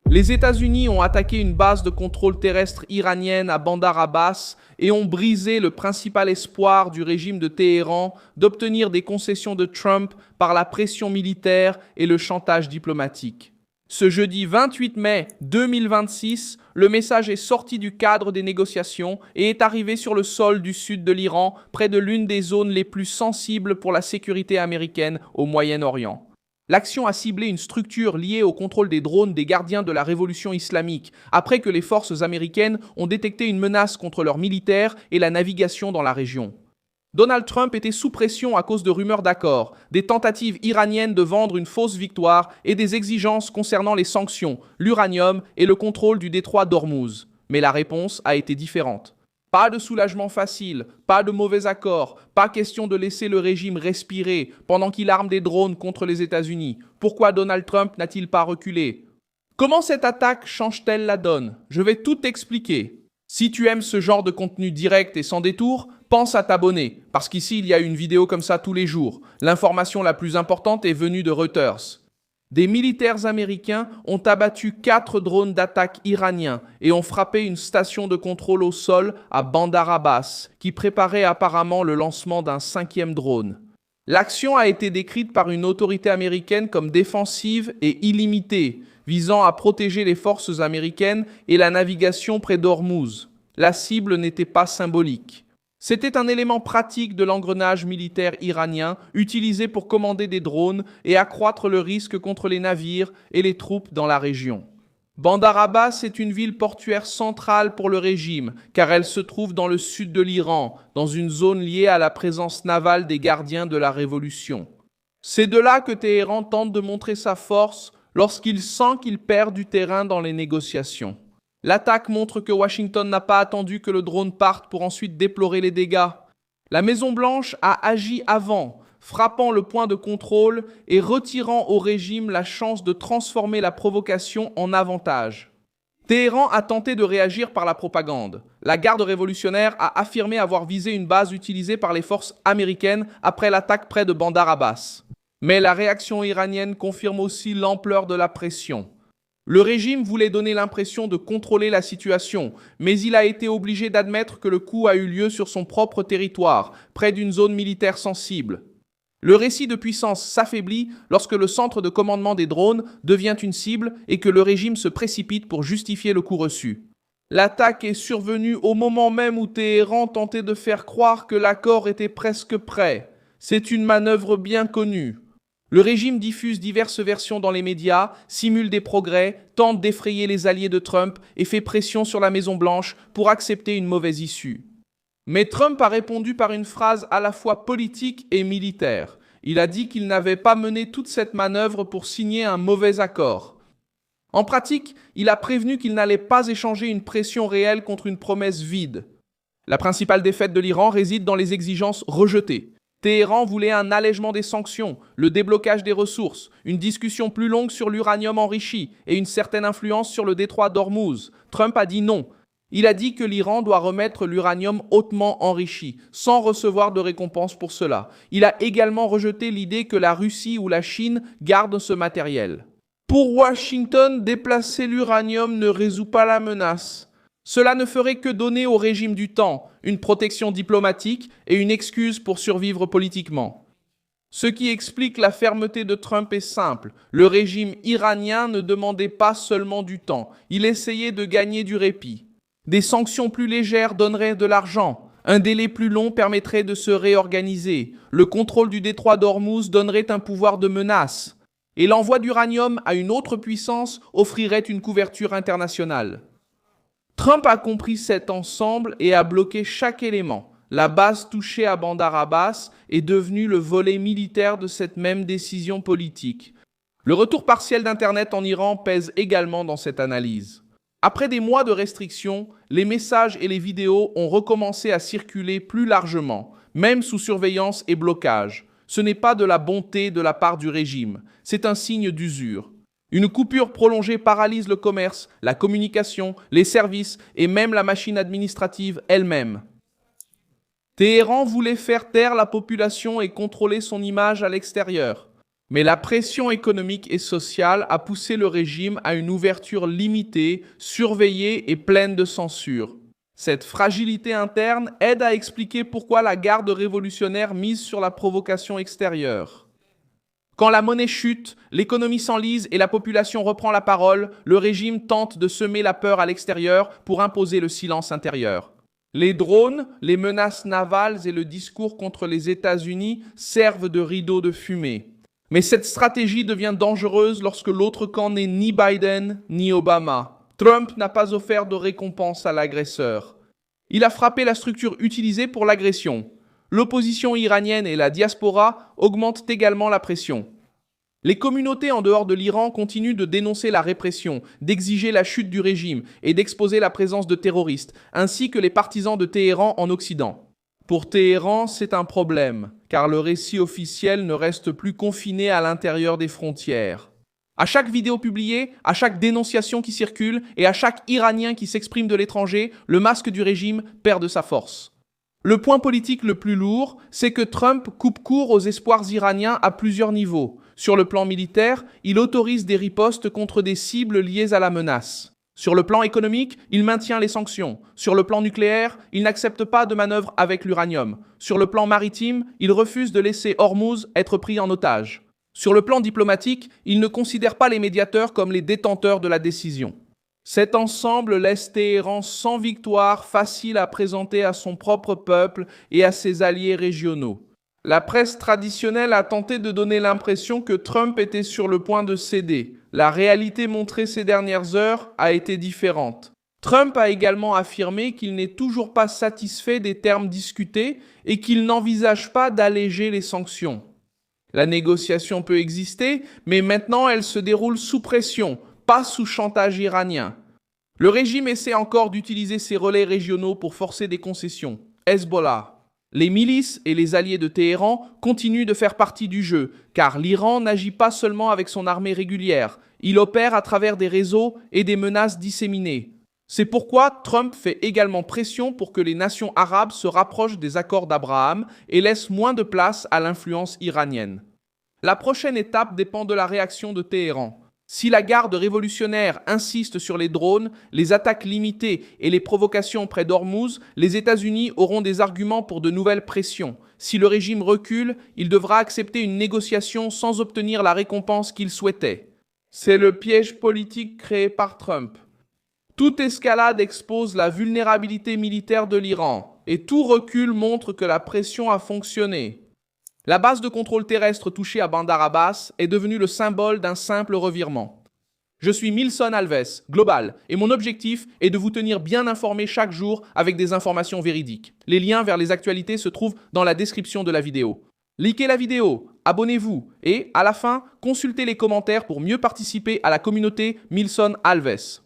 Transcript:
Les États-Unis ont attaqué une base de contrôle terrestre iranienne à Bandar Abbas et ont brisé le principal espoir du régime de Téhéran d'obtenir des concessions de Trump par la pression militaire et le chantage diplomatique. Ce jeudi 28 mai 2026, le message est sorti du cadre des négociations et est arrivé sur le sol du sud de l'Iran, près de l'une des zones les plus sensibles pour la sécurité américaine au Moyen-Orient. L'action a ciblé une structure liée au contrôle des drones des gardiens de la révolution islamique, après que les forces américaines ont détecté une menace contre leurs militaires et la navigation dans la région. Donald Trump était sous pression à cause de rumeurs d'accords, des tentatives iraniennes de vendre une fausse victoire et des exigences concernant les sanctions, l'uranium et le contrôle du détroit d'Ormuz. Mais la réponse a été différente. Pas de soulagement facile, pas de mauvais accords, pas question de laisser le régime respirer pendant qu'il arme des drones contre les États-Unis. Pourquoi Donald Trump n'a-t-il pas reculé? Comment cette attaque change-t-elle la donne? Je vais tout expliquer. Si tu aimes ce genre de contenu direct et sans détour, pense à t'abonner, parce qu'ici il y a une vidéo comme ça tous les jours. L'information la plus importante est venue de Reuters. Des militaires américains ont abattu 4 drones d'attaque iraniens et ont frappé une station de contrôle au sol à Bandar Abbas, qui préparait apparemment le lancement d'un 5e drone. L'action a été décrite par une autorité américaine comme défensive et illimitée, visant à protéger les forces américaines et la navigation près d'Ormuz. La cible n'était pas symbolique. C'était un élément pratique de l'engrenage militaire iranien utilisé pour commander des drones et accroître le risque contre les navires et les troupes dans la région. Bandar Abbas est une ville portuaire centrale pour le régime, car elle se trouve dans le sud de l'Iran, dans une zone liée à la présence navale des gardiens de la révolution. C'est de là que Téhéran tente de montrer sa force lorsqu'il sent qu'il perd du terrain dans les négociations. L'attaque montre que Washington n'a pas attendu que le drone parte pour ensuite déplorer les dégâts. La Maison-Blanche a agi avant, frappant le point de contrôle et retirant au régime la chance de transformer la provocation en avantage. Téhéran a tenté de réagir par la propagande. La garde révolutionnaire a affirmé avoir visé une base utilisée par les forces américaines après l'attaque près de Bandar Abbas. Mais la réaction iranienne confirme aussi l'ampleur de la pression. Le régime voulait donner l'impression de contrôler la situation, mais il a été obligé d'admettre que le coup a eu lieu sur son propre territoire, près d'une zone militaire sensible. Le récit de puissance s'affaiblit lorsque le centre de commandement des drones devient une cible et que le régime se précipite pour justifier le coup reçu. L'attaque est survenue au moment même où Téhéran tentait de faire croire que l'accord était presque prêt. C'est une manœuvre bien connue. Le régime diffuse diverses versions dans les médias, simule des progrès, tente d'effrayer les alliés de Trump et fait pression sur la Maison-Blanche pour accepter une mauvaise issue. Mais Trump a répondu par une phrase à la fois politique et militaire. Il a dit qu'il n'avait pas mené toute cette manœuvre pour signer un mauvais accord. En pratique, il a prévenu qu'il n'allait pas échanger une pression réelle contre une promesse vide. La principale défaite de l'Iran réside dans les exigences rejetées. Téhéran voulait un allègement des sanctions, le déblocage des ressources, une discussion plus longue sur l'uranium enrichi et une certaine influence sur le détroit d'Ormuz. Trump a dit non. Il a dit que l'Iran doit remettre l'uranium hautement enrichi, sans recevoir de récompense pour cela. Il a également rejeté l'idée que la Russie ou la Chine gardent ce matériel. Pour Washington, déplacer l'uranium ne résout pas la menace. Cela ne ferait que donner au régime du temps, une protection diplomatique et une excuse pour survivre politiquement. Ce qui explique la fermeté de Trump est simple. Le régime iranien ne demandait pas seulement du temps, il essayait de gagner du répit. Des sanctions plus légères donneraient de l'argent, un délai plus long permettrait de se réorganiser, le contrôle du détroit d'Ormuz donnerait un pouvoir de menace, et l'envoi d'uranium à une autre puissance offrirait une couverture internationale. Trump a compris cet ensemble et a bloqué chaque élément. La base touchée à Bandar Abbas est devenue le volet militaire de cette même décision politique. Le retour partiel d'Internet en Iran pèse également dans cette analyse. Après des mois de restrictions, les messages et les vidéos ont recommencé à circuler plus largement, même sous surveillance et blocage. Ce n'est pas de la bonté de la part du régime, c'est un signe d'usure. Une coupure prolongée paralyse le commerce, la communication, les services et même la machine administrative elle-même. Téhéran voulait faire taire la population et contrôler son image à l'extérieur. Mais la pression économique et sociale a poussé le régime à une ouverture limitée, surveillée et pleine de censure. Cette fragilité interne aide à expliquer pourquoi la garde révolutionnaire mise sur la provocation extérieure. Quand la monnaie chute, l'économie s'enlise et la population reprend la parole, le régime tente de semer la peur à l'extérieur pour imposer le silence intérieur. Les drones, les menaces navales et le discours contre les États-Unis servent de rideau de fumée. Mais cette stratégie devient dangereuse lorsque l'autre camp n'est ni Biden ni Obama. Trump n'a pas offert de récompense à l'agresseur. Il a frappé la structure utilisée pour l'agression. L'opposition iranienne et la diaspora augmentent également la pression. Les communautés en dehors de l'Iran continuent de dénoncer la répression, d'exiger la chute du régime et d'exposer la présence de terroristes, ainsi que les partisans de Téhéran en Occident. Pour Téhéran, c'est un problème, car le récit officiel ne reste plus confiné à l'intérieur des frontières. À chaque vidéo publiée, à chaque dénonciation qui circule et à chaque Iranien qui s'exprime de l'étranger, le masque du régime perd de sa force. Le point politique le plus lourd, c'est que Trump coupe court aux espoirs iraniens à plusieurs niveaux. Sur le plan militaire, il autorise des ripostes contre des cibles liées à la menace. Sur le plan économique, il maintient les sanctions. Sur le plan nucléaire, il n'accepte pas de manœuvre avec l'uranium. Sur le plan maritime, il refuse de laisser Hormuz être pris en otage. Sur le plan diplomatique, il ne considère pas les médiateurs comme les détenteurs de la décision. Cet ensemble laisse Téhéran sans victoire facile à présenter à son propre peuple et à ses alliés régionaux. La presse traditionnelle a tenté de donner l'impression que Trump était sur le point de céder. La réalité montrée ces dernières heures a été différente. Trump a également affirmé qu'il n'est toujours pas satisfait des termes discutés et qu'il n'envisage pas d'alléger les sanctions. La négociation peut exister, mais maintenant elle se déroule sous pression, pas sous chantage iranien. Le régime essaie encore d'utiliser ses relais régionaux pour forcer des concessions. Hezbollah. Les milices et les alliés de Téhéran continuent de faire partie du jeu, car l'Iran n'agit pas seulement avec son armée régulière, il opère à travers des réseaux et des menaces disséminées. C'est pourquoi Trump fait également pression pour que les nations arabes se rapprochent des accords d'Abraham et laissent moins de place à l'influence iranienne. La prochaine étape dépend de la réaction de Téhéran. Si la garde révolutionnaire insiste sur les drones, les attaques limitées et les provocations près d'Ormuz, les États-Unis auront des arguments pour de nouvelles pressions. Si le régime recule, il devra accepter une négociation sans obtenir la récompense qu'il souhaitait. C'est le piège politique créé par Trump. Toute escalade expose la vulnérabilité militaire de l'Iran, et tout recul montre que la pression a fonctionné. La base de contrôle terrestre touchée à Bandar Abbas est devenue le symbole d'un simple revirement. Je suis Milson Alves, Global, et mon objectif est de vous tenir bien informés chaque jour avec des informations véridiques. Les liens vers les actualités se trouvent dans la description de la vidéo. Likez la vidéo, abonnez-vous et, à la fin, consultez les commentaires pour mieux participer à la communauté Milson Alves.